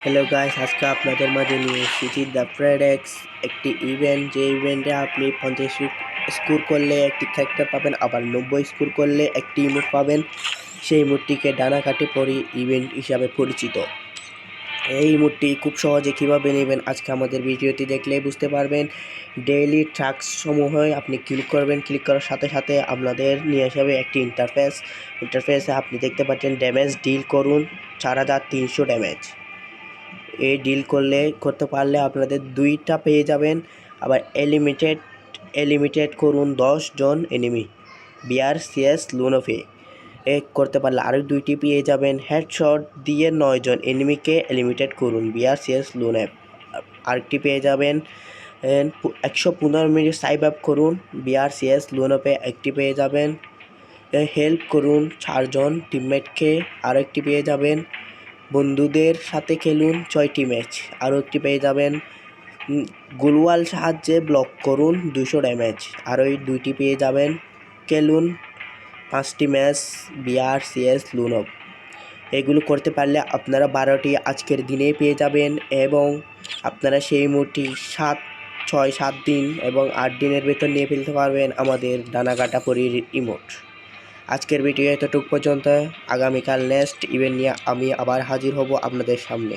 Hello guys, আজকে আপনাদের মাঝে নিয়ে এসেছি দ্য ফ্রেডেক্স একটি ইভেন্ট। যে ইভেন্টে আপনি 50 স্কোর করলে একটি ক্যারেক্টার পাবেন, আবার 90 স্কোর করলে একটি ইমোট পাবেন। সেই ইমোটটিকে ডানাকাঠি পরি ইভেন্ট হিসাবে পরিচিত। এই ইমোটটি খুব সহজে কীভাবে নেবেন আজকে আমাদের ভিডিওটি দেখলেই বুঝতে পারবেন। ডেইলি ট্রাক্স সমূহ আপনি ক্লিক করবেন, ক্লিক করার সাথে সাথে আপনাদের নিয়ে আসবে একটি ইন্টারফেসে আপনি দেখতে পাচ্ছেন ড্যামেজ ডিল করুন 4300 ড্যামেজ। এই ডিল করতে পারলে আপনাদের 2টা পেয়ে যাবেন। আবার এলিমিটেড করুন 10 জন এনিমি BRCS লুনোফে করতে পারলে আরও 2টি পেয়ে যাবেন। হেডশট দিয়ে 9 জন এনিমিকে এলিমিটেড করুন BRCS লুনেপ আরেকটি পেয়ে যাবেন। 115 মিনিট সাইব করুন BRCS লুনোপে একটি পেয়ে যাবেন। হেল্প করুন 4 জন টিমমেটকে আরও একটি পেয়ে যাবেন। বন্ধুদের সাথে খেলুন 6টি ম্যাচ আরও একটি পেয়ে যাবেন। গুলওয়াল সাহায্যে ব্লক করুন 200 ড্যামেজ আরও 2টি পেয়ে যাবেন। খেলুন 5টি ম্যাচ BRCS লুনপ। এগুলো করতে পারলে আপনারা 12টি আজকের দিনেই পেয়ে যাবেন এবং আপনারা সেই মোটটি 6-7 দিন এবং 8 দিনের ভেতর নিয়ে ফেলতে পারবেন আমাদের ডানাকাটা পরির ইমোট। আজকের ভিডিও এতটুকু পর্যন্ত। আগামীকাল নেক্সট ইভেন্ট নিয়ে আমি আবার হাজির হব আপনাদের সামনে।